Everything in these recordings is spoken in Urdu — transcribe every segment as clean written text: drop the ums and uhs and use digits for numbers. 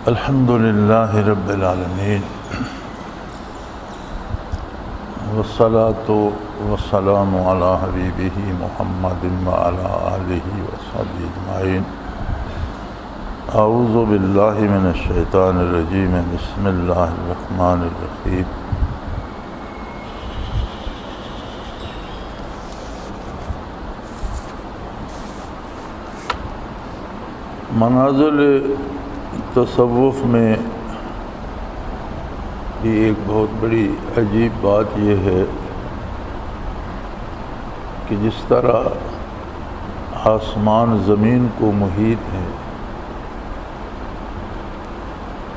الحمد للہ رب العالمین والصلاة والسلام علی حبیبہ محمد وعلی آلہ وصحبہ اجمعین۔ اعوذ باللہ من الشیطان الرجیم، بسم اللہ الرحمن الرحیم۔ منازل تصوف میں بھی ایک بہت بڑی عجیب بات یہ ہے کہ جس طرح آسمان زمین کو محیط ہے،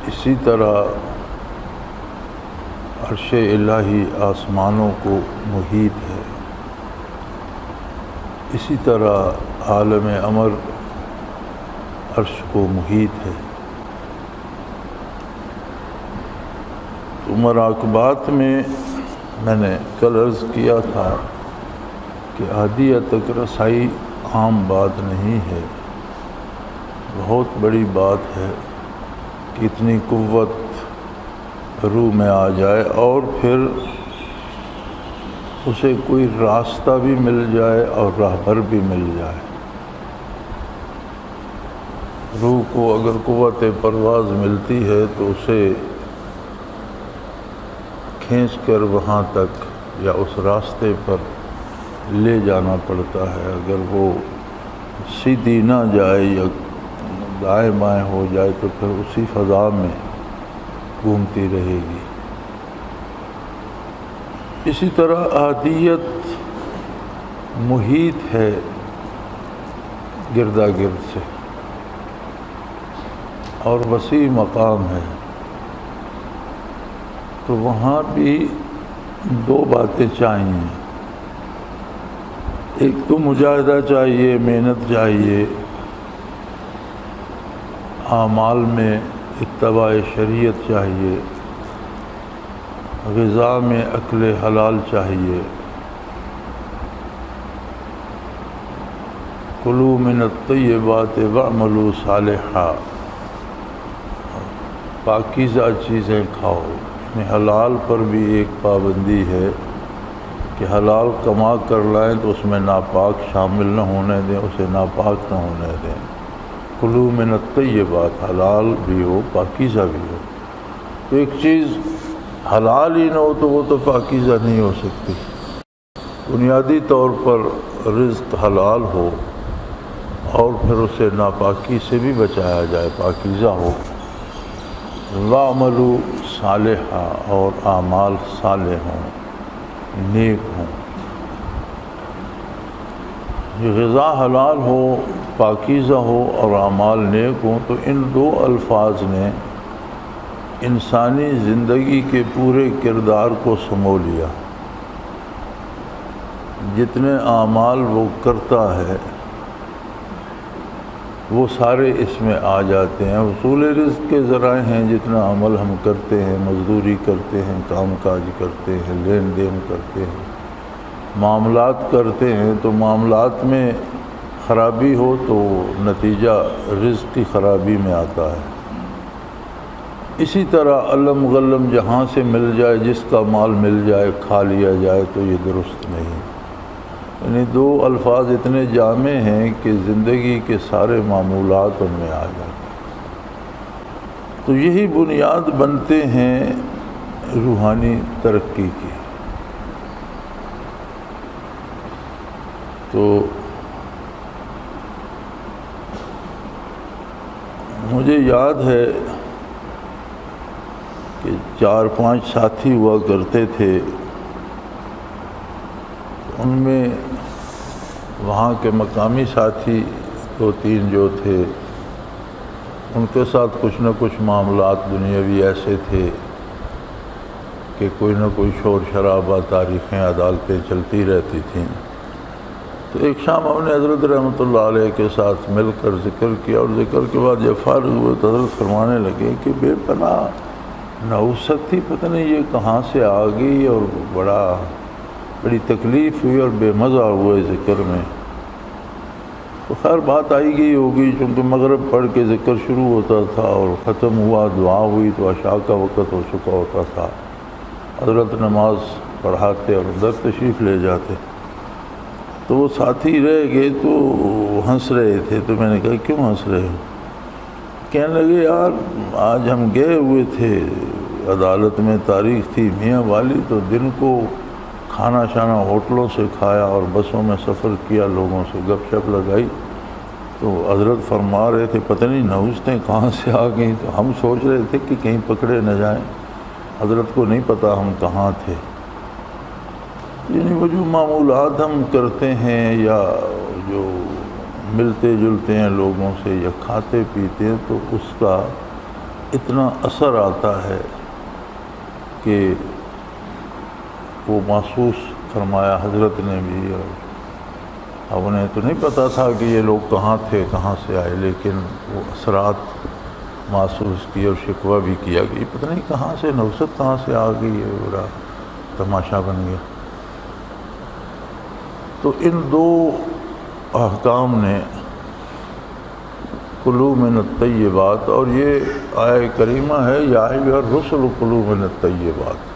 اسی طرح عرش الہی آسمانوں کو محیط ہے، اسی طرح عالم امر عرش کو محیط ہے۔ تو مراقبات میں نے کل عرض کیا تھا کہ احدیہ تک رسائی عام بات نہیں ہے، بہت بڑی بات ہے کہ اتنی قوت روح میں آ جائے اور پھر اسے کوئی راستہ بھی مل جائے اور راہبر بھی مل جائے۔ روح کو اگر قوت پرواز ملتی ہے تو اسے کھینچ کر وہاں تک یا اس راستے پر لے جانا پڑتا ہے۔ اگر وہ سیدھی نہ جائے یا دائیں بائیں ہو جائے تو پھر اسی فضا میں گھومتی رہے گی۔ اسی طرح احدیت محیط ہے گردا گرد سے اور وسیع مقام ہے، تو وہاں بھی دو باتیں چاہیے۔ ایک تو مجاہدہ چاہیے، محنت چاہیے، اعمال میں اتباع شریعت چاہیے، غذا میں اکل حلال چاہیے، کلوا من الطیبات واعملوا صالحا، پاکیزہ چیزیں کھاؤ۔ حلال پر بھی ایک پابندی ہے کہ حلال کما کر لائیں تو اس میں ناپاک شامل نہ ہونے دیں، اسے ناپاک نہ ہونے دیں۔ کلوا من الطیبات، حلال بھی ہو پاکیزہ بھی ہو۔ تو ایک چیز حلال ہی نہ ہو تو وہ تو پاکیزہ نہیں ہو سکتی۔ بنیادی طور پر رزق حلال ہو اور پھر اسے ناپاکی سے بھی بچایا جائے، پاکیزہ ہو۔ وَاعْمَلُوا صالحا، اور اعمال صالح ہوں، نیک ہوں۔ یہ غذا حلال ہو، پاکیزہ ہو اور اعمال نیک ہوں، تو ان دو الفاظ نے انسانی زندگی کے پورے کردار کو سمو لیا۔ جتنے اعمال وہ کرتا ہے وہ سارے اس میں آ جاتے ہیں۔ حصول رزق کے ذرائع ہیں، جتنا عمل ہم کرتے ہیں، مزدوری کرتے ہیں، کام کاج کرتے ہیں، لین دین کرتے ہیں، معاملات کرتے ہیں، تو معاملات میں خرابی ہو تو نتیجہ رزق کی خرابی میں آتا ہے۔ اسی طرح علم غلم جہاں سے مل جائے، جس کا مال مل جائے کھا لیا جائے تو یہ درست نہیں۔ یعنی دو الفاظ اتنے جامع ہیں کہ زندگی کے سارے معمولات ان میں آ جاتے ہیں۔ تو یہی بنیاد بنتے ہیں روحانی ترقی کی۔ تو مجھے یاد ہے کہ 4-5 ساتھی ہوا کرتے تھے، ان میں وہاں کے مقامی ساتھی 2-3 جو تھے، ان کے ساتھ کچھ نہ کچھ معاملات دنیاوی ایسے تھے کہ کوئی نہ کوئی شور شرابہ، تاریخیں، عدالتیں چلتی رہتی تھیں۔ تو ایک شام ہم نے حضرت رحمۃ اللہ علیہ کے ساتھ مل کر ذکر کیا، اور ذکر کے بعد جب فارغ ہوئے تو حضرت فرمانے لگے کہ بے پناہ نحوست تھی، پتہ نہیں یہ کہاں سے آ گئی، اور بڑی تکلیف ہوئی اور بے مزہ ہوئے ذکر میں۔ تو خیر بات آئی گئی ہوگی، چونکہ مغرب پڑھ کے ذکر شروع ہوتا تھا اور ختم ہوا، دعا ہوئی تو عشاء کا وقت ہو چکا ہوتا تھا۔ حضرت نماز پڑھاتے اور اندر تشریف لے جاتے، تو وہ ساتھی رہ گئے تو ہنس رہے تھے، تو میں نے کہا کیوں ہنس رہے ہو؟ کہنے لگے یار آج ہم گئے ہوئے تھے، عدالت میں تاریخ تھی میاں والی، تو دن کو کھانا شانا ہوٹلوں سے کھایا اور بسوں میں سفر کیا، لوگوں سے گپ شپ لگائی، تو حضرت فرما رہے تھے پتہ نہیں نحوستیں کہاں سے آ گئیں، تو ہم سوچ رہے تھے کہ کہیں پکڑے نہ جائیں، حضرت کو نہیں پتہ ہم کہاں تھے۔ یعنی وہ جو معمولات ہم کرتے ہیں یا جو ملتے جلتے ہیں لوگوں سے یا کھاتے پیتے ہیں، تو اس کا اتنا اثر آتا ہے کہ وہ محسوس فرمایا حضرت نے بھی، اور انہیں تو نہیں پتہ تھا کہ یہ لوگ کہاں تھے کہاں سے آئے، لیکن وہ اثرات محسوس کیے اور شکوہ بھی کیا کہ یہ پتہ نہیں کہاں سے نوست کہاں سے آ گئی ہے، بڑا تماشا بن گیا۔ تو ان دو احکام نے کلوا من الطیبات، اور یہ آیہ کریمہ ہے یا ایھا الرسل کلوا من الطیبات،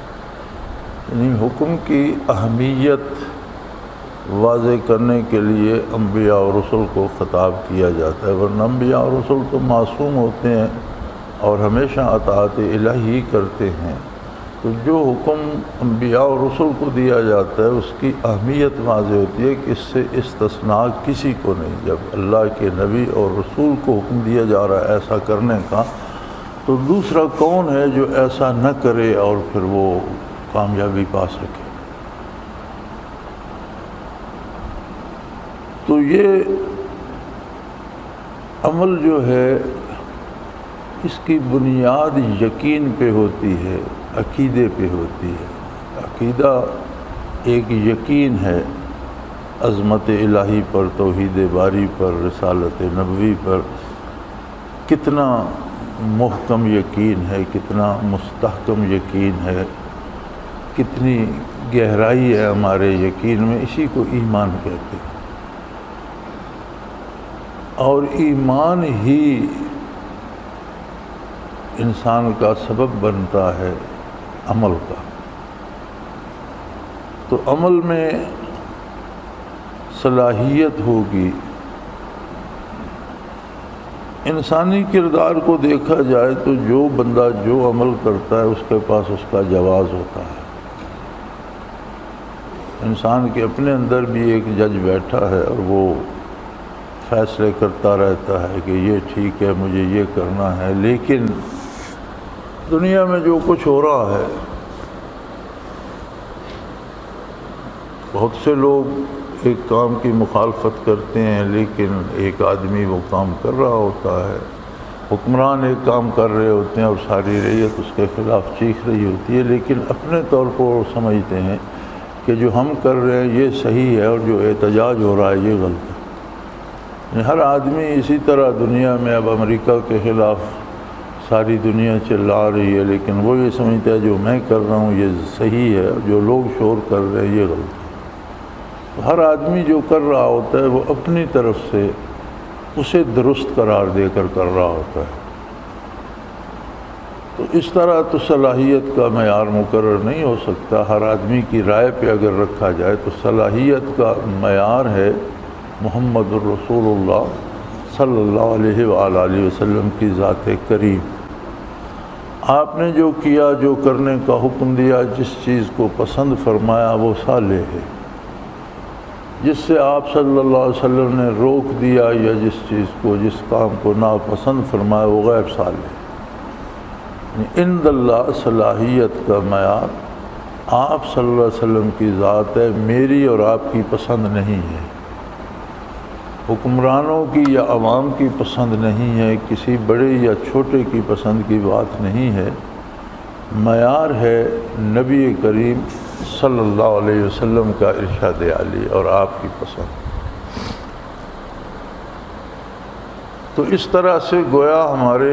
یعنی حکم کی اہمیت واضح کرنے کے لیے انبیاء اور رسل کو خطاب کیا جاتا ہے، ورنہ انبیاء اور رسل تو معصوم ہوتے ہیں اور ہمیشہ اطاعت الہی کرتے ہیں، تو جو حکم انبیاء اور رسل کو دیا جاتا ہے اس کی اہمیت واضح ہوتی ہے کہ اس سے استثناء کسی کو نہیں۔ جب اللہ کے نبی اور رسول کو حکم دیا جا رہا ہے ایسا کرنے کا، تو دوسرا کون ہے جو ایسا نہ کرے اور پھر وہ کامیابی پا سکے؟ تو یہ عمل جو ہے اس کی بنیاد یقین پہ ہوتی ہے، عقیدے پہ ہوتی ہے۔ عقیدہ ایک یقین ہے عظمت الہی پر، توحید باری پر، رسالت نبوی پر، کتنا محکم یقین ہے، کتنا مستحکم یقین ہے، کتنی گہرائی ہے ہمارے یقین میں، اسی کو ایمان کہتے ہیں۔ اور ایمان ہی انسان کا سبب بنتا ہے عمل کا۔ تو عمل میں صلاحیت ہوگی، انسانی کردار کو دیکھا جائے تو جو بندہ جو عمل کرتا ہے اس کے پاس اس کا جواز ہوتا ہے۔ انسان کے اپنے اندر بھی ایک جج بیٹھا ہے اور وہ فیصلے کرتا رہتا ہے کہ یہ ٹھیک ہے، مجھے یہ کرنا ہے، لیکن دنیا میں جو کچھ ہو رہا ہے، بہت سے لوگ ایک کام کی مخالفت کرتے ہیں لیکن ایک آدمی وہ کام کر رہا ہوتا ہے، حکمران ایک کام کر رہے ہوتے ہیں اور ساری رعیت اس کے خلاف چیخ رہی ہوتی ہے، لیکن اپنے طور پر وہ سمجھتے ہیں کہ جو ہم کر رہے ہیں یہ صحیح ہے اور جو احتجاج ہو رہا ہے یہ غلط ہے۔ ہر آدمی اسی طرح دنیا میں اب امریکہ کے خلاف ساری دنیا چلا رہی ہے، لیکن وہ یہ سمجھتا ہے جو میں کر رہا ہوں یہ صحیح ہے، جو لوگ شور کر رہے ہیں یہ غلط ہے۔ ہر آدمی جو کر رہا ہوتا ہے وہ اپنی طرف سے اسے درست قرار دے کر رہا ہوتا ہے۔ تو اس طرح تو صلاحیت کا معیار مقرر نہیں ہو سکتا۔ ہر آدمی کی رائے پہ اگر رکھا جائے تو صلاحیت کا معیار ہے محمد الرسول اللہ صلی اللہ علیہ وآلہ وسلم کی ذات کریم۔ آپ نے جو کیا، جو کرنے کا حکم دیا، جس چیز کو پسند فرمایا وہ صالح ہے، جس سے آپ صلی اللہ علیہ وسلم نے روک دیا یا جس چیز کو، جس کام کو ناپسند فرمایا وہ غیر صالح ہے۔ عند اللہ صلاحیت کا معیار آپ صلی اللہ علیہ وسلم کی ذات ہے، میری اور آپ کی پسند نہیں ہے، حکمرانوں کی یا عوام کی پسند نہیں ہے، کسی بڑے یا چھوٹے کی پسند کی بات نہیں ہے، معیار ہے نبی کریم صلی اللہ علیہ وسلم کا ارشاد عالی اور آپ کی پسند۔ تو اس طرح سے گویا ہمارے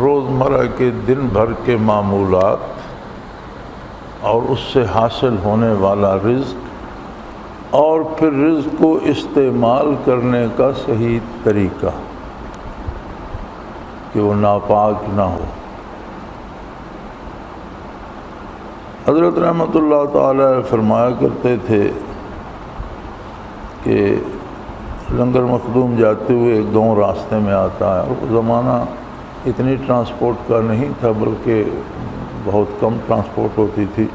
روزمرہ کے دن بھر کے معمولات اور اس سے حاصل ہونے والا رزق اور پھر رزق کو استعمال کرنے کا صحیح طریقہ کہ وہ ناپاک نہ ہو۔ حضرت رحمۃ اللہ تعالی فرمایا کرتے تھے کہ لنگر مخدوم جاتے ہوئے ایک گاؤں راستے میں آتا ہے، اور وہ زمانہ اتنی ٹرانسپورٹ کا نہیں تھا بلکہ بہت کم ٹرانسپورٹ ہوتی تھی،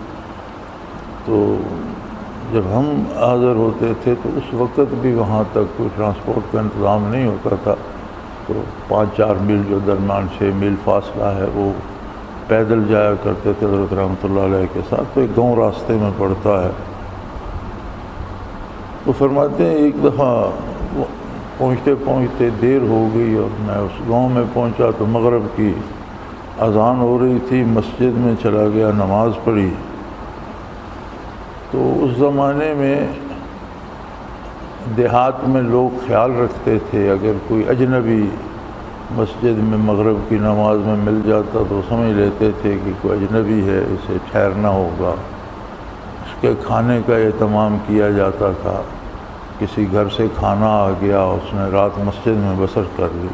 تو جب ہم حاضر ہوتے تھے تو اس وقت بھی وہاں تک کوئی ٹرانسپورٹ کا انتظام نہیں ہوتا تھا، تو 5-4 میل جو درمیان 6 میل فاصلہ ہے وہ پیدل جایا کرتے تھے حضرت رحمۃ اللہ علیہ کے ساتھ۔ تو ایک گاؤں راستے میں پڑتا ہے، تو فرماتے ہیں ایک دفعہ پہنچتے پہنچتے دیر ہو گئی اور میں اس گاؤں میں پہنچا تو مغرب کی اذان ہو رہی تھی، مسجد میں چلا گیا، نماز پڑھی۔ تو اس زمانے میں دیہات میں لوگ خیال رکھتے تھے اگر کوئی اجنبی مسجد میں مغرب کی نماز میں مل جاتا تو سمجھ لیتے تھے کہ کوئی اجنبی ہے، اسے ٹھہرنا ہوگا، اس کے کھانے کا اہتمام کیا جاتا تھا۔ کسی گھر سے کھانا آ گیا، اس نے رات مسجد میں بسر کر لی۔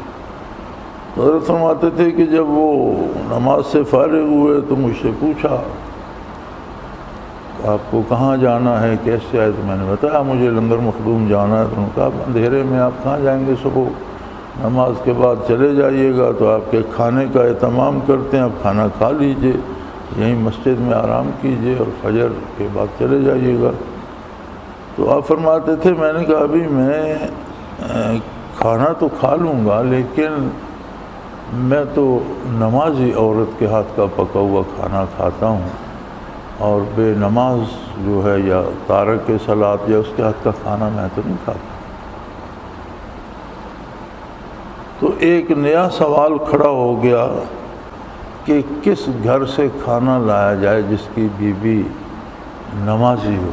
حضرت فرماتے تھے کہ جب وہ نماز سے فارغ ہوئے تو مجھ سے پوچھا آپ کو کہاں جانا ہے، کیسے آئے؟ تو میں نے بتایا مجھے لنگر مخدوم جانا ہے۔ تو انہوں نے کہا اندھیرے میں آپ کہاں جائیں گے، صبح نماز کے بعد چلے جائیے گا تو آپ کے کھانے کا اہتمام کرتے ہیں، آپ کھانا کھا لیجئے، یہیں مسجد میں آرام کیجئے اور فجر کے بعد چلے جائیے گا۔ تو آپ فرماتے تھے میں نے کہا ابھی میں کھانا تو کھا لوں گا لیکن میں تو نمازی عورت کے ہاتھ کا پکا ہوا کھانا کھاتا ہوں، اور بے نماز جو ہے یا تارک صلاۃ یا اس کے ہاتھ کا کھانا میں تو نہیں کھاتا۔ تو ایک نیا سوال کھڑا ہو گیا کہ کس گھر سے کھانا لایا جائے جس کی بیوی نمازی ہو۔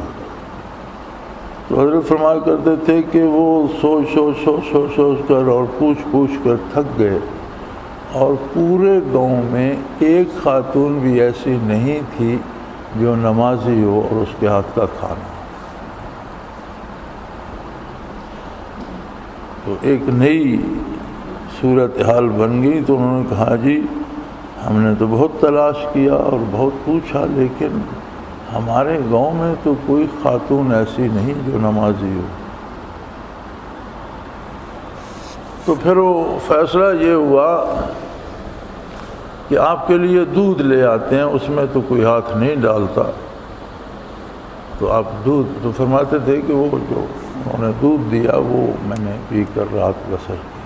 تو حضرت فرمایا کرتے تھے کہ وہ سوچ کر اور پوچھ کر تھک گئے، اور پورے گاؤں میں ایک خاتون بھی ایسی نہیں تھی جو نمازی ہو اور اس کے ہاتھ کا کھانا۔ تو ایک نئی صورتحال بن گئی۔ تو انہوں نے کہا جی ہم نے تو بہت تلاش کیا اور بہت پوچھا لیکن ہمارے گاؤں میں تو کوئی خاتون ایسی نہیں جو نمازی ہو۔ تو پھر وہ فیصلہ یہ ہوا کہ آپ کے لیے دودھ لے آتے ہیں، اس میں تو کوئی ہاتھ نہیں ڈالتا، تو آپ دودھ، تو فرماتے تھے کہ وہ جو انہوں نے دودھ دیا وہ میں نے پی کر رات بسر کی۔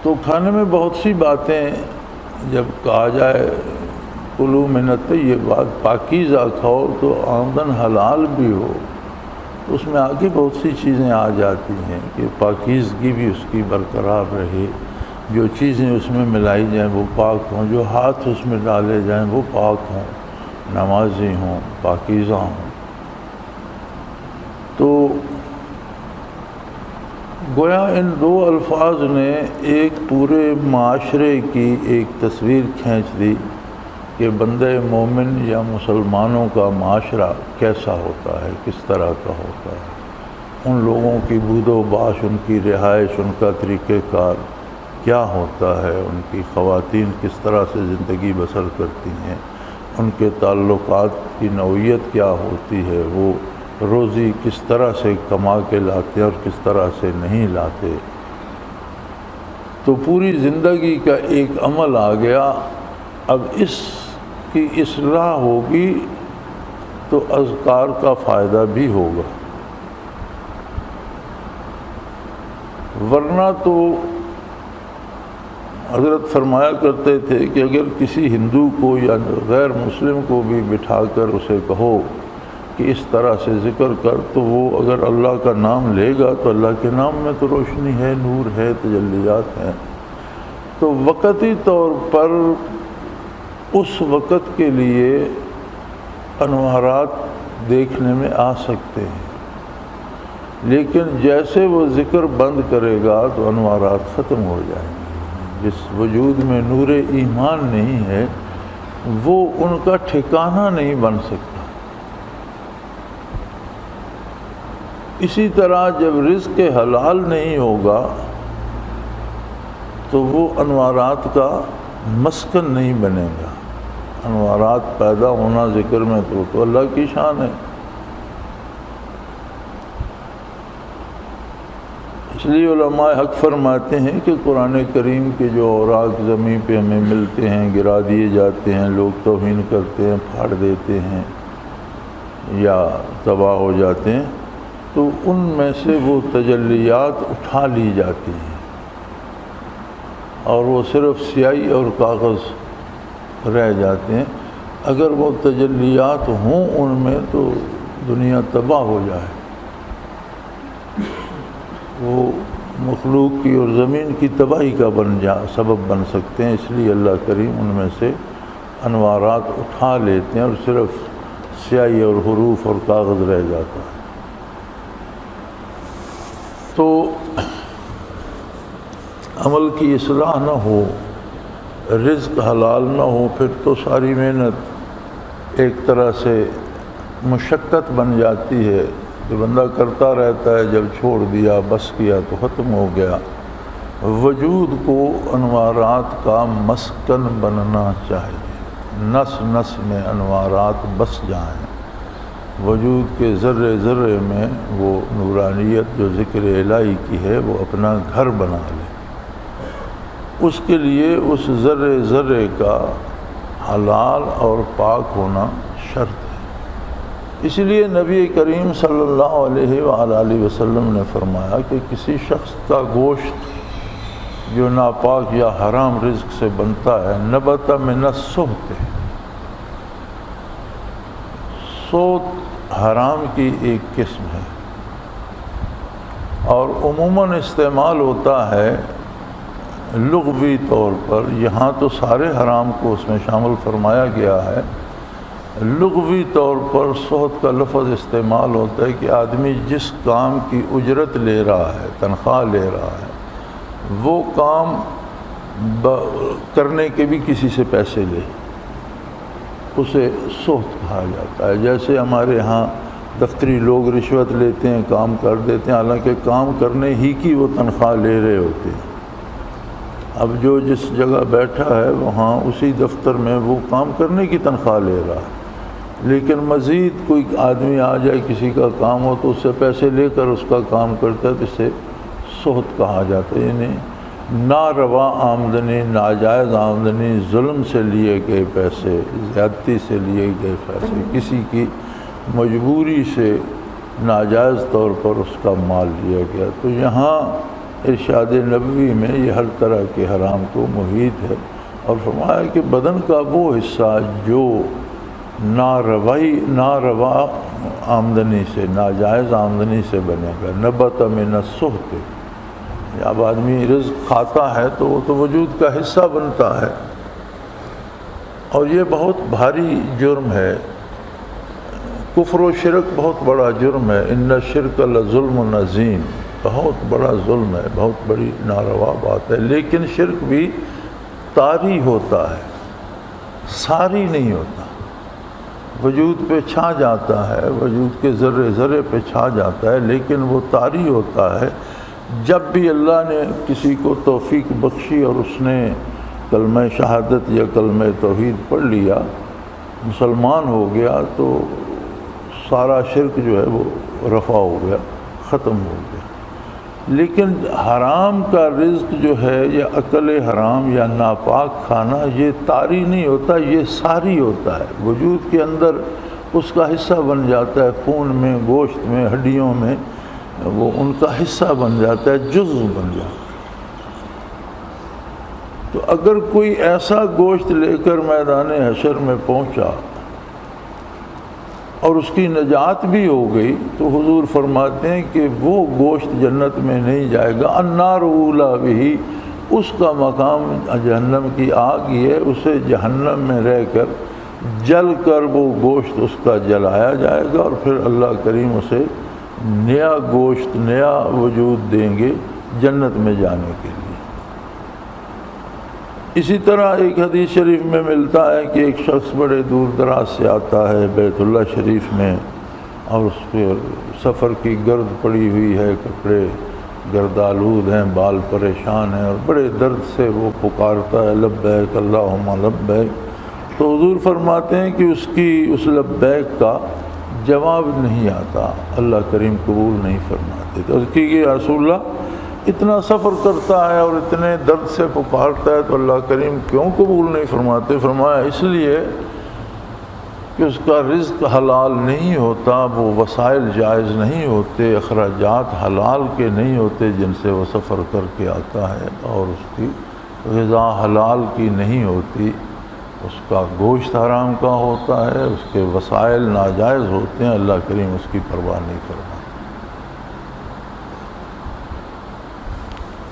تو کھانے میں بہت سی باتیں جب کہا جائے کلوا من الطیبات، پاکیزہ کھاؤ تو آمدن حلال بھی ہو، اس میں آگے بہت سی چیزیں آ جاتی ہیں کہ پاکیزگی بھی اس کی برقرار رہے، جو چیزیں اس میں ملائی جائیں وہ پاک ہوں، جو ہاتھ اس میں ڈالے جائیں وہ پاک ہوں، نمازی ہوں، پاکیزہ ہوں۔ تو گویا ان دو الفاظ نے ایک پورے معاشرے کی ایک تصویر کھینچ دی کہ بندہ مومن یا مسلمانوں کا معاشرہ کیسا ہوتا ہے، کس طرح کا ہوتا ہے، ان لوگوں کی بود و باش، ان کی رہائش، ان کا طریقہ کار کیا ہوتا ہے، ان کی خواتین کس طرح سے زندگی بسر کرتی ہیں، ان کے تعلقات کی نوعیت کیا ہوتی ہے، وہ روزی کس طرح سے کما کے لاتے ہیں اور کس طرح سے نہیں لاتے۔ تو پوری زندگی کا ایک عمل آ گیا۔ اب اس کی اصلاح ہوگی تو اذکار کا فائدہ بھی ہوگا، ورنہ تو حضرت فرمایا کرتے تھے کہ اگر کسی ہندو کو یا غیر مسلم کو بھی بٹھا کر اسے کہو کہ اس طرح سے ذکر کر، تو وہ اگر اللہ کا نام لے گا تو اللہ کے نام میں تو روشنی ہے، نور ہے، تجلیات ہیں، تو وقتی طور پر اس وقت کے لیے انوارات دیکھنے میں آ سکتے ہیں، لیکن جیسے وہ ذکر بند کرے گا تو انوارات ختم ہو جائیں گے۔ جس وجود میں نور ایمان نہیں ہے وہ ان کا ٹھکانہ نہیں بن سکتا۔ اسی طرح جب رزق حلال نہیں ہوگا تو وہ انوارات کا مسکن نہیں بنے گا۔ انوارات پیدا ہونا ذکر میں تو اللہ کی شان ہے۔ اس لیے علماء حق فرماتے ہیں کہ قرآن کریم کے جو اوراق زمین پہ ہمیں ملتے ہیں، گرا دیے جاتے ہیں، لوگ توہین کرتے ہیں، پھاڑ دیتے ہیں یا تباہ ہو جاتے ہیں، تو ان میں سے وہ تجلیات اٹھا لی جاتی ہیں اور وہ صرف سیاہی اور کاغذ رہ جاتے ہیں۔ اگر وہ تجلیات ہوں ان میں تو دنیا تباہ ہو جائے، وہ مخلوق کی اور زمین کی تباہی کا سبب بن سکتے ہیں۔ اس لیے اللہ کریم ان میں سے انوارات اٹھا لیتے ہیں اور صرف سیاہی اور حروف اور کاغذ رہ جاتا ہے۔ تو عمل کی اصلاح نہ ہو، رزق حلال نہ ہو، پھر تو ساری محنت ایک طرح سے مشقت بن جاتی ہے کہ بندہ کرتا رہتا ہے، جب چھوڑ دیا بس کیا تو ختم ہو گیا۔ وجود کو انوارات کا مسکن بننا چاہیے، نس نس میں انوارات بس جائیں، وجود کے ذرے ذرے میں وہ نورانیت جو ذکر الہی کی ہے وہ اپنا گھر بنا لے۔ اس کے لیے اس ذرے ذرے کا حلال اور پاک ہونا شرط ہے۔ اسی لیے نبی کریم صلی اللہ علیہ وآلہ وسلم نے فرمایا کہ کسی شخص کا گوشت جو ناپاک یا حرام رزق سے بنتا ہے، نبت من السحت، سوت حرام کی ایک قسم ہے اور عموماً استعمال ہوتا ہے لغوی طور پر۔ یہاں تو سارے حرام کو اس میں شامل فرمایا گیا ہے۔ لغوی طور پر سحت کا لفظ استعمال ہوتا ہے کہ آدمی جس کام کی اجرت لے رہا ہے، تنخواہ لے رہا ہے، وہ کام کرنے کے بھی کسی سے پیسے لے، اسے سحت کہا جاتا ہے۔ جیسے ہمارے ہاں دفتری لوگ رشوت لیتے ہیں، کام کر دیتے ہیں، حالانکہ کام کرنے ہی کی وہ تنخواہ لے رہے ہوتے ہیں۔ اب جو جس جگہ بیٹھا ہے وہاں اسی دفتر میں وہ کام کرنے کی تنخواہ لے رہا ہے، لیکن مزید کوئی آدمی آ جائے، کسی کا کام ہو تو اس سے پیسے لے کر اس کا کام کرتا ہے، تو اسے سحت کہا جاتا ہے۔ یعنی ناروا آمدنی، ناجائز آمدنی، ظلم سے لیے گئے پیسے، زیادتی سے لیے گئے پیسے، کسی کی مجبوری سے ناجائز طور پر اس کا مال لیا گیا۔ تو یہاں ارشاد نبوی میں یہ ہر طرح کے حرام کو محیط ہے، اور فرمایا کہ بدن کا وہ حصہ جو ناروا آمدنی سے، ناجائز آمدنی سے بنے گا، نبت من السحت، جب آدمی رزق کھاتا ہے تو وہ تو وجود کا حصہ بنتا ہے، اور یہ بہت بھاری جرم ہے۔ کفر و شرک بہت بڑا جرم ہے۔ ان الشرک لظلم عظیم، بہت بڑا ظلم ہے، بہت بڑی ناروا بات ہے۔ لیکن شرک بھی طاری ہوتا ہے، ساری نہیں ہوتا، وجود پہ چھا جاتا ہے، وجود کے ذرے ذرے پہ چھا جاتا ہے، لیکن وہ طاری ہوتا ہے۔ جب بھی اللہ نے کسی کو توفیق بخشی اور اس نے کلمہ شہادت یا کلمہ توحید پڑھ لیا، مسلمان ہو گیا، تو سارا شرک جو ہے وہ رفع ہو گیا، ختم ہو گیا۔ لیکن حرام کا رزق جو ہے، یا اکل حرام یا ناپاک کھانا، یہ طاری نہیں ہوتا، یہ ساری ہوتا ہے، وجود کے اندر اس کا حصہ بن جاتا ہے، خون میں، گوشت میں، ہڈیوں میں، وہ ان کا حصہ بن جاتا ہے، جزو بن جاتا ہے۔ تو اگر کوئی ایسا گوشت لے کر میدان حشر میں پہنچا اور اس کی نجات بھی ہو گئی، تو حضور فرماتے ہیں کہ وہ گوشت جنت میں نہیں جائے گا، النار اولی بہ، اس کا مقام جہنم کی آگ ہی ہے، اسے جہنم میں رہ کر جل کر وہ گوشت اس کا جلایا جائے گا، اور پھر اللہ کریم اسے نیا گوشت، نیا وجود دیں گے جنت میں جانے کے لیے۔ اسی طرح ایک حدیث شریف میں ملتا ہے کہ ایک شخص بڑے دور دراز سے آتا ہے بیت اللہ شریف میں، اور اس پہ سفر کی گرد پڑی ہوئی ہے، کپڑے گردآلود ہیں، بال پریشان ہیں، اور بڑے درد سے وہ پکارتا ہے لبیک اللہم لبیک، تو حضور فرماتے ہیں کہ اس لبیک کا جواب نہیں آتا، اللہ کریم قبول نہیں فرماتے۔ تو اس کی کہ یا رسول اللہ اتنا سفر کرتا ہے اور اتنے درد سے پکارتا ہے تو اللہ کریم کیوں قبول نہیں فرماتے؟ فرمایا اس لیے کہ اس کا رزق حلال نہیں ہوتا، وہ وسائل جائز نہیں ہوتے، اخراجات حلال کے نہیں ہوتے جن سے وہ سفر کر کے آتا ہے، اور اس کی غذا حلال کی نہیں ہوتی، اس کا گوشت حرام کا ہوتا ہے، اس کے وسائل ناجائز ہوتے ہیں، اللہ کریم اس کی پرواہ نہیں فرماتا۔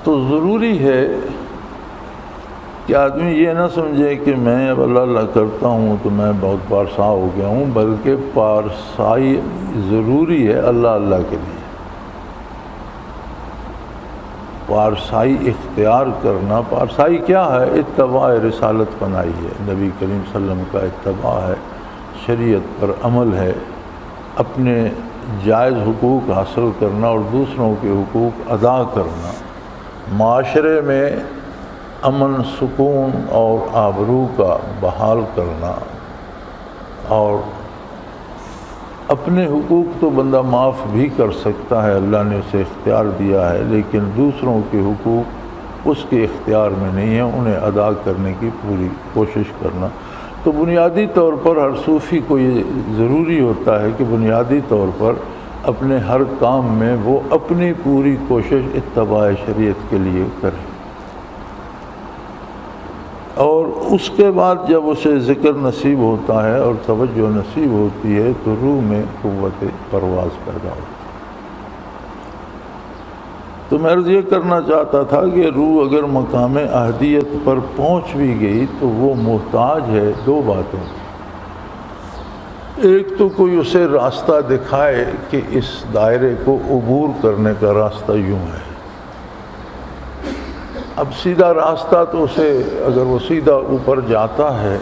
تو ضروری ہے کہ آدمی یہ نہ سمجھے کہ میں اب اللہ اللہ کرتا ہوں تو میں بہت پارسا ہو گیا ہوں، بلکہ پارسائی ضروری ہے اللہ اللہ کے لیے۔ پارسائی اختیار کرنا، پارسائی کیا ہے؟ اتباع رسالت پناہی ہے، نبی کریم صلی اللہ علیہ وسلم کا اتباع ہے، شریعت پر عمل ہے، اپنے جائز حقوق حاصل کرنا اور دوسروں کے حقوق ادا کرنا، معاشرے میں امن سکون اور آبرو کا بحال کرنا، اور اپنے حقوق تو بندہ معاف بھی کر سکتا ہے، اللہ نے اسے اختیار دیا ہے، لیکن دوسروں کے حقوق اس کے اختیار میں نہیں ہیں، انہیں ادا کرنے کی پوری کوشش کرنا۔ تو بنیادی طور پر ہر صوفی کو یہ ضروری ہوتا ہے کہ بنیادی طور پر اپنے ہر کام میں وہ اپنی پوری کوشش اتباع شریعت کے لیے کرے، اور اس کے بعد جب اسے ذکر نصیب ہوتا ہے اور توجہ نصیب ہوتی ہے تو روح میں قوت پرواز پیدا ہوتی ہے۔ تو میں عرض یہ کرنا چاہتا تھا کہ روح اگر مقام احدیت پر پہنچ بھی گئی تو وہ محتاج ہے دو باتوں کی۔ ایک تو کوئی اسے راستہ دکھائے کہ اس دائرے کو عبور کرنے کا راستہ یوں ہے۔ اب سیدھا راستہ تو اسے، اگر وہ سیدھا اوپر جاتا ہے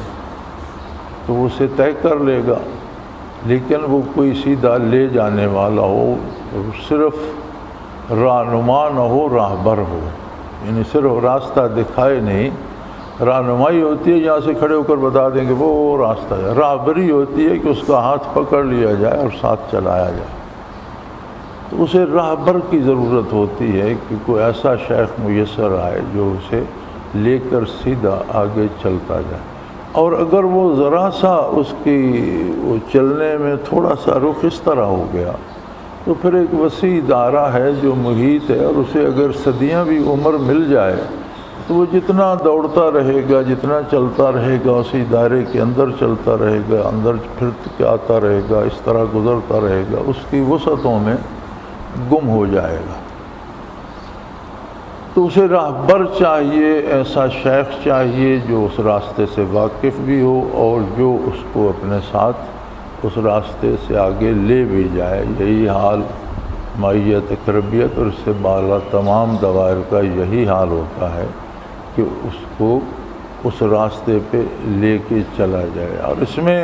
تو وہ اسے طے کر لے گا، لیکن وہ کوئی سیدھا لے جانے والا ہو، صرف رہنما نہ ہو، راہبر ہو، یعنی صرف راستہ دکھائے نہیں، رہنمائی ہوتی ہے یہاں سے کھڑے ہو کر بتا دیں کہ وہ راستہ ہے، راہبری ہوتی ہے کہ اس کا ہاتھ پکڑ لیا جائے اور ساتھ چلایا جائے۔ تو اسے راہبر کی ضرورت ہوتی ہے کہ کوئی ایسا شیخ میسر آئے جو اسے لے کر سیدھا آگے چلتا جائے، اور اگر وہ ذرا سا اس کی وہ چلنے میں تھوڑا سا رخ اس طرح ہو گیا تو پھر ایک وسیع دائرہ ہے جو محیط ہے، اور اسے اگر صدیاں بھی عمر مل جائے تو وہ جتنا دوڑتا رہے گا، جتنا چلتا رہے گا، اسی دائرے کے اندر چلتا رہے گا، اندر پھر کے آتا رہے گا، اس طرح گزرتا رہے گا، اس کی وسعتوں میں گم ہو جائے گا۔ تو اسے راہبر چاہیے، ایسا شیخ چاہیے جو اس راستے سے واقف بھی ہو اور جو اس کو اپنے ساتھ اس راستے سے آگے لے بھی جائے۔ یہی حال معیت اقربیت اور اس سے بالا تمام دوائر کا یہی حال ہوتا ہے کہ اس کو اس راستے پہ لے کے چلا جائے۔ اور اس میں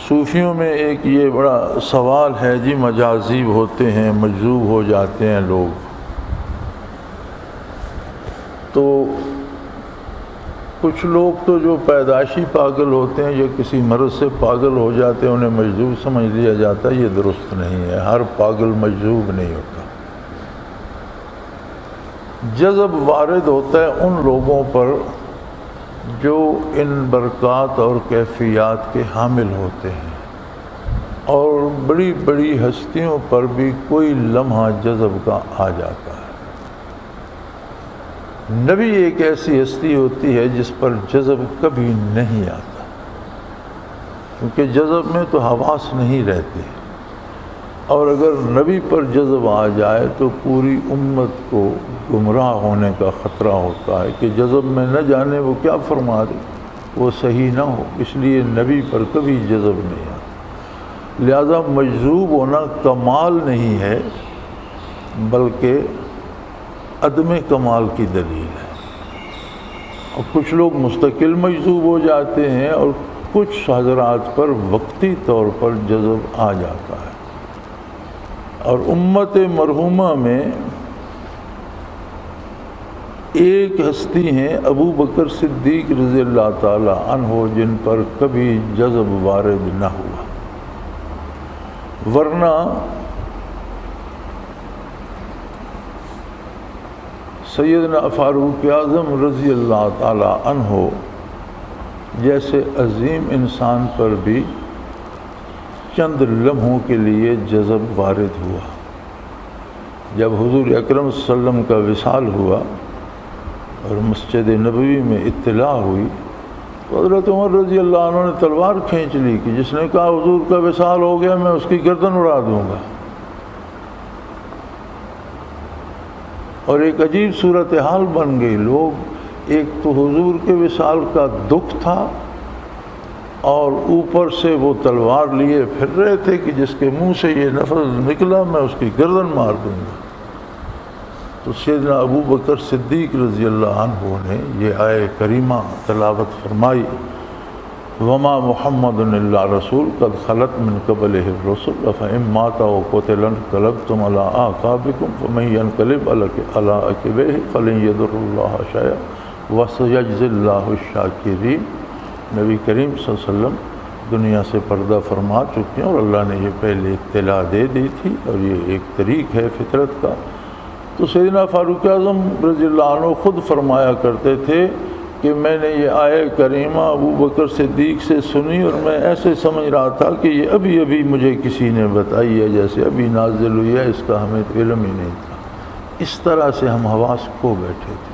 صوفیوں میں ایک یہ بڑا سوال ہے جی، مجاذیب ہوتے ہیں، مجذوب ہو جاتے ہیں لوگ، تو کچھ لوگ تو جو پیدائشی پاگل ہوتے ہیں یا کسی مرض سے پاگل ہو جاتے ہیں انہیں مجذوب سمجھ لیا جاتا ہے، یہ درست نہیں ہے، ہر پاگل مجذوب نہیں ہوتا۔ جذب وارد ہوتا ہے ان لوگوں پر جو ان برکات اور کیفیات کے حامل ہوتے ہیں، اور بڑی بڑی ہستیوں پر بھی کوئی لمحہ جذب کا آ جاتا ہے۔ نبی ایک ایسی ہستی ہوتی ہے جس پر جذب کبھی نہیں آتا، کیونکہ جذب میں تو حواس نہیں رہتے، اور اگر نبی پر جذب آ جائے تو پوری امت کو گمراہ ہونے کا خطرہ ہوتا ہے کہ جذب میں نہ جانے وہ کیا فرما دے، وہ صحیح نہ ہو، اس لیے نبی پر کبھی جذب نہیں آتا۔ لہذا مجذوب ہونا کمال نہیں ہے بلکہ عدم کمال کی دلیل ہے۔ اور کچھ لوگ مستقل مجذوب ہو جاتے ہیں اور کچھ حضرات پر وقتی طور پر جذب آ جاتا ہے، اور امت مرحومہ میں ایک ہستی ہیں ابو بکر صدیق رضی اللہ تعالی عنہ، جن پر کبھی جذب وارد نہ ہوا، ورنہ سیدنا فاروق اعظم رضی اللہ تعالی عنہ جیسے عظیم انسان پر بھی چند لمحوں کے لیے جذب وارد ہوا۔ جب حضور اکرم صلی اللہ علیہ وسلم کا وصال ہوا اور مسجد نبوی میں اطلاع ہوئی تو حضرت عمر رضی اللہ عنہ نے تلوار کھینچ لی کہ جس نے کہا حضور کا وصال ہو گیا میں اس کی گردن اڑا دوں گا، اور ایک عجیب صورتحال بن گئی۔ لوگ ایک تو حضور کے وصال کا دکھ تھا اور اوپر سے وہ تلوار لیے پھر رہے تھے کہ جس کے منہ سے یہ لفظ نکلا میں اس کی گردن مار دوں گا۔ تو سیدنا ابو بکر صدیق رضی اللہ عنہ نے یہ آیہ کریمہ تلاوت فرمائی، وما محمد الا رسول قد خلت من قبلہ الرسل افإن مات أو قتل انقلبتم على أعقابكم فمن ينقلب على عقبيه فلن يضر الله شيئا وسيجزي الله الشاكرين۔ نبی کریم صلی اللہ علیہ وسلم دنیا سے پردہ فرما چکے ہیں اور اللہ نے یہ پہلے اطلاع دے دی تھی، اور یہ ایک طریق ہے فطرت کا۔ تو سیدنا فاروق اعظم رضی اللہ عنہ خود فرمایا کرتے تھے کہ میں نے یہ آیہ کریمہ ابو بکر صدیق سے سنی اور میں ایسے سمجھ رہا تھا کہ یہ ابھی ابھی مجھے کسی نے بتائی ہے، جیسے ابھی نازل ہوئی ہے، اس کا ہمیں علم ہی نہیں تھا۔ اس طرح سے ہم حواس کھو بیٹھے تھے۔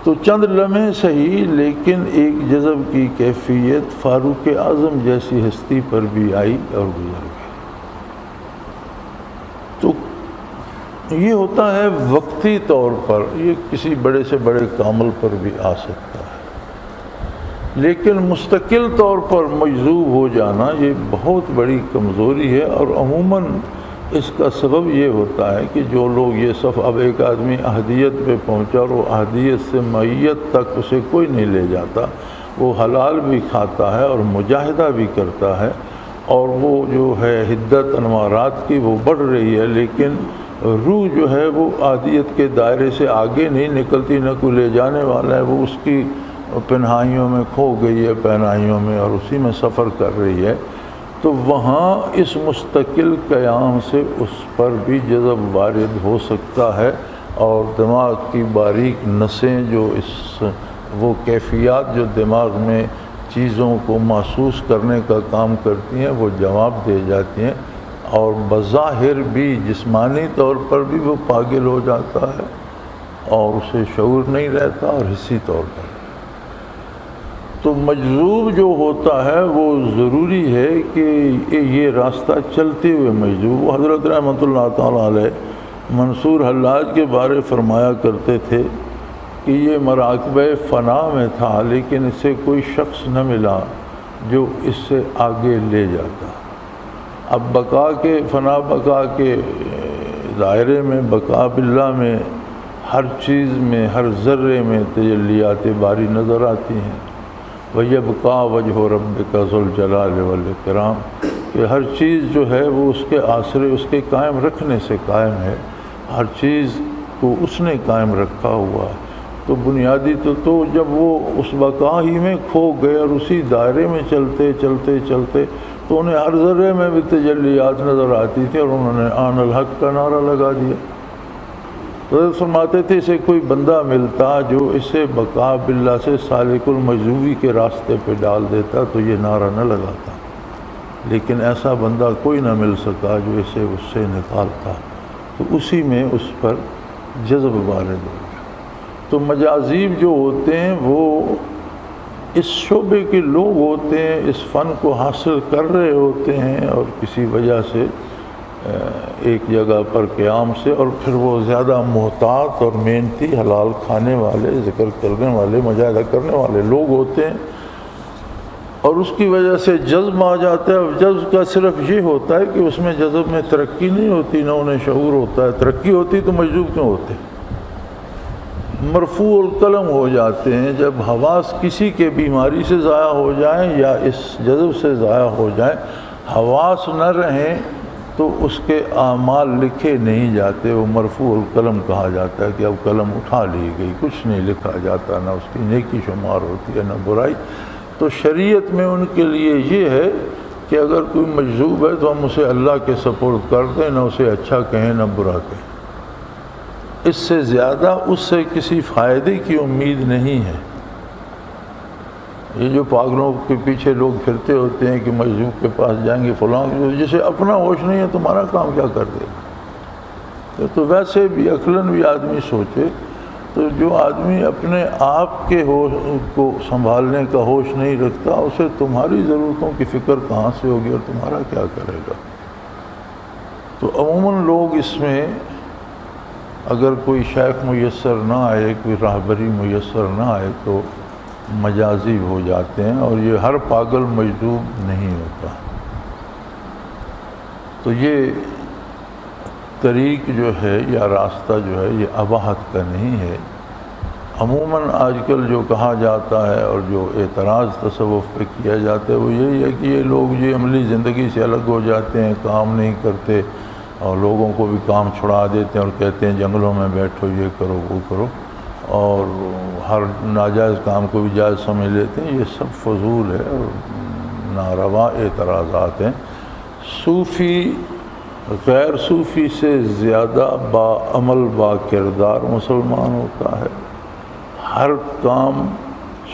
تو چند لمحے صحیح، لیکن ایک جذب کی کیفیت فاروق اعظم جیسی ہستی پر بھی آئی اور گزر گئی۔ تو یہ ہوتا ہے وقتی طور پر، یہ کسی بڑے سے بڑے کامل پر بھی آ سکتا ہے، لیکن مستقل طور پر مجذوب ہو جانا یہ بہت بڑی کمزوری ہے، اور عموماً اس کا سبب یہ ہوتا ہے کہ جو لوگ یہ صف، اب ایک آدمی احدیت پہ پہنچا اور وہ احدیت سے معیت تک اسے کوئی نہیں لے جاتا، وہ حلال بھی کھاتا ہے اور مجاہدہ بھی کرتا ہے، اور وہ جو ہے حدت انوارات کی وہ بڑھ رہی ہے، لیکن روح جو ہے وہ احدیت کے دائرے سے آگے نہیں نکلتی، نہ کوئی لے جانے والا ہے، وہ اس کی پنہائیوں میں کھو گئی ہے، پہنائیوں میں، اور اسی میں سفر کر رہی ہے۔ تو وہاں اس مستقل قیام سے اس پر بھی جذب وارد ہو سکتا ہے، اور دماغ کی باریک نسیں جو وہ کیفیات جو دماغ میں چیزوں کو محسوس کرنے کا کام کرتی ہیں وہ جواب دے جاتی ہیں، اور بظاہر بھی جسمانی طور پر بھی وہ پاگل ہو جاتا ہے اور اسے شعور نہیں رہتا، اور حسی طور پر۔ تو مجذوب جو ہوتا ہے وہ ضروری ہے کہ یہ راستہ چلتے ہوئے مجذوب۔ وہ حضرت رحمۃ اللہ تعالیٰ علیہ منصور حلاج کے بارے فرمایا کرتے تھے کہ یہ مراقبہ فنا میں تھا، لیکن اسے کوئی شخص نہ ملا جو اس سے آگے لے جاتا۔ اب بقا کے فنا بقا کے دائرے میں، بقا باللہ میں ہر چیز میں، ہر ذرے میں تجلیات باری نظر آتی ہیں۔ وَيَبْقَى وَجْهُ رَبِّكَ ذُو الْجَلَالِ وَالْإِكْرَامِ، کہ ہر چیز جو ہے وہ اس کے آسرے، اس کے قائم رکھنے سے قائم ہے، ہر چیز کو اس نے قائم رکھا ہوا ہے۔ تو بنیادی تو جب وہ اس بقا ہی میں کھو گئے اور اسی دائرے میں چلتے چلتے چلتے، تو انہیں ہر ذرے میں بھی تجلیات نظر آتی تھی، اور انہوں نے آن الحق کا نعرہ لگا دیا۔ تو فرماتے تھے اسے کوئی بندہ ملتا جو اسے بقا باللہ سے سالک المجذوبی کے راستے پہ ڈال دیتا تو یہ نعرہ نہ لگاتا، لیکن ایسا بندہ کوئی نہ مل سکا جو اسے اس سے نکالتا، تو اسی میں اس پر جذب وارد ہو گیا۔ تو مجاذیب جو ہوتے ہیں وہ اس شعبے کے لوگ ہوتے ہیں، اس فن کو حاصل کر رہے ہوتے ہیں، اور کسی وجہ سے ایک جگہ پر قیام سے، اور پھر وہ زیادہ محتاط اور محنتی حلال کھانے والے، ذکر کرنے والے، مجاہدہ کرنے والے لوگ ہوتے ہیں، اور اس کی وجہ سے جذب آ جاتا ہے۔ اور جذب کا صرف یہ ہوتا ہے کہ اس میں جذب میں ترقی نہیں ہوتی، نہ انہیں شعور ہوتا ہے۔ ترقی ہوتی تو مجذوب کیوں ہوتے؟ مرفوع القلم ہو جاتے ہیں جب حواس کسی کے بیماری سے ضائع ہو جائیں یا اس جذب سے ضائع ہو جائیں، حواس نہ رہیں تو اس کے اعمال لکھے نہیں جاتے، وہ مرفوع القلم کہا جاتا ہے کہ اب قلم اٹھا لی گئی، کچھ نہیں لکھا جاتا، نہ اس کی نیکی شمار ہوتی ہے نہ برائی۔ تو شریعت میں ان کے لیے یہ ہے کہ اگر کوئی مجذوب ہے تو ہم اسے اللہ کے سپرد کر دیں، نہ اسے اچھا کہیں نہ برا کہیں، اس سے زیادہ اس سے کسی فائدے کی امید نہیں ہے۔ یہ جو پاگلوں کے پیچھے لوگ پھرتے ہوتے ہیں کہ مجذوب کے پاس جائیں گے فلاں، جسے اپنا ہوش نہیں ہے تمہارا کام کیا کر دے گا؟ تو ویسے بھی عقلاً بھی آدمی سوچے تو جو آدمی اپنے آپ کے ہوش کو سنبھالنے کا ہوش نہیں رکھتا، اسے تمہاری ضرورتوں کی فکر کہاں سے ہوگی اور تمہارا کیا کرے گا؟ تو عموماً لوگ اس میں اگر کوئی شیخ میسر نہ آئے، کوئی راہبری میسر نہ آئے تو مجازی ہو جاتے ہیں، اور یہ ہر پاگل مجذوب نہیں ہوتا۔ تو یہ طریق جو ہے یا راستہ جو ہے یہ اباحت کا نہیں ہے۔ عموماً آج کل جو کہا جاتا ہے اور جو اعتراض تصوف پہ کیا جاتا ہے وہ یہی ہے کہ یہ لوگ یہ عملی زندگی سے الگ ہو جاتے ہیں، کام نہیں کرتے اور لوگوں کو بھی کام چھڑا دیتے ہیں اور کہتے ہیں جنگلوں میں بیٹھو، یہ کرو وہ کرو، اور ہر ناجائز کام کو بھی جائز سمجھ لیتے ہیں۔ یہ سب فضول ہے اور ناروا اعتراضات ہیں۔ صوفی غیر صوفی سے زیادہ باعمل با کردار مسلمان ہوتا ہے، ہر کام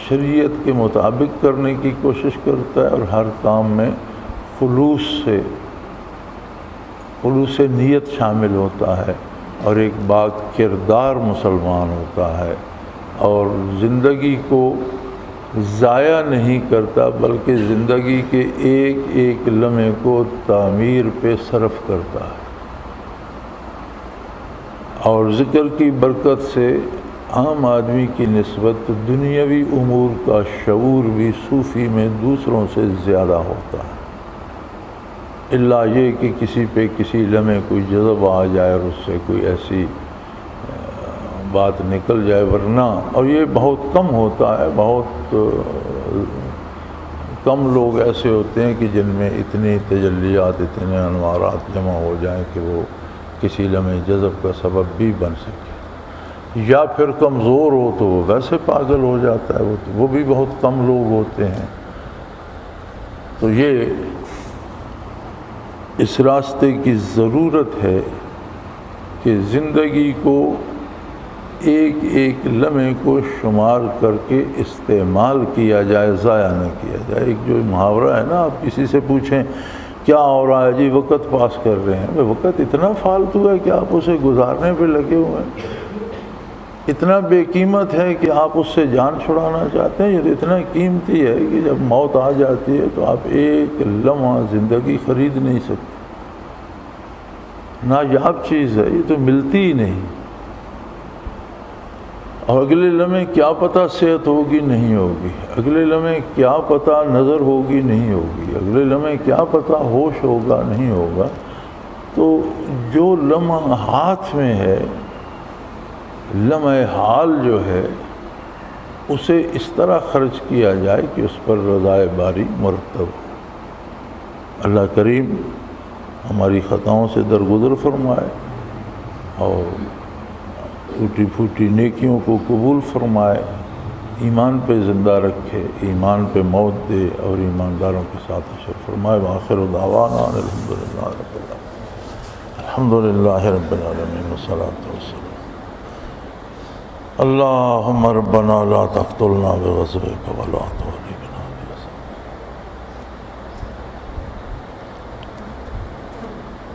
شریعت کے مطابق کرنے کی کوشش کرتا ہے اور ہر کام میں خلوص نیت شامل ہوتا ہے، اور ایک با کردار مسلمان ہوتا ہے، اور زندگی کو ضائع نہیں کرتا بلکہ زندگی کے ایک ایک لمحے کو تعمیر پہ صرف کرتا ہے۔ اور ذکر کی برکت سے عام آدمی کی نسبت دنیاوی امور کا شعور بھی صوفی میں دوسروں سے زیادہ ہوتا ہے، الا یہ کہ کسی پہ کسی لمحے کوئی جذب آ جائے اور اس سے کوئی ایسی بات نکل جائے، ورنہ اور یہ بہت کم ہوتا ہے، بہت کم لوگ ایسے ہوتے ہیں کہ جن میں اتنی تجلیات، اتنے انوارات جمع ہو جائیں کہ وہ کسی لمحے جذب کا سبب بھی بن سکے، یا پھر کمزور ہو تو وہ ویسے پاگل ہو جاتا ہے، وہ بھی بہت کم لوگ ہوتے ہیں۔ تو یہ اس راستے کی ضرورت ہے کہ زندگی کو ایک ایک لمحے کو شمار کر کے استعمال کیا جائے، ضائع نہ کیا جائے۔ ایک جو محاورہ ہے نا، آپ کسی سے پوچھیں کیا ہو رہا ہے جی، وقت پاس کر رہے ہیں، وقت اتنا فالتو ہے کہ آپ اسے گزارنے پہ لگے ہوئے ہیں، اتنا بے قیمت ہے کہ آپ اس سے جان چھڑانا چاہتے ہیں۔ یہ تو اتنا قیمتی ہے کہ جب موت آ جاتی ہے تو آپ ایک لمحہ زندگی خرید نہیں سکتے، نایاب چیز ہے، یہ تو ملتی ہی نہیں، اور اگلے لمحے کیا پتہ صحت ہوگی نہیں ہوگی، اگلے لمحے کیا پتہ نظر ہوگی نہیں ہوگی، اگلے لمحے کیا پتہ ہوش ہوگا نہیں ہوگا۔ تو جو لمحہ ہاتھ میں ہے، لمحہ حال جو ہے، اسے اس طرح خرچ کیا جائے کہ اس پر رضائے باری مرتب ہو۔ اللہ کریم ہماری خطاؤں سے درگزر فرمائے اور ٹوٹی پھوٹی نیکیوں کو قبول فرمائے، ایمان پہ زندہ رکھے، ایمان پہ موت دے اور ایمانداروں کے ساتھ حشر فرمائے۔ وآخر دعوانا الحمدللہ رب العالمین، الحمدللہ رب العالمین والصلاة والسلام۔ اللہم ربنا لا تقتلنا بغضبک ولا تغرقنا بعذابک،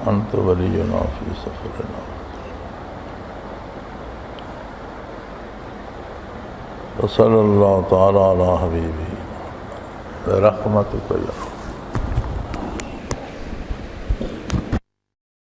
انت ولینا فی سفرنا، وصلی اللہ تعالی علی حبیبہ برحمتک یا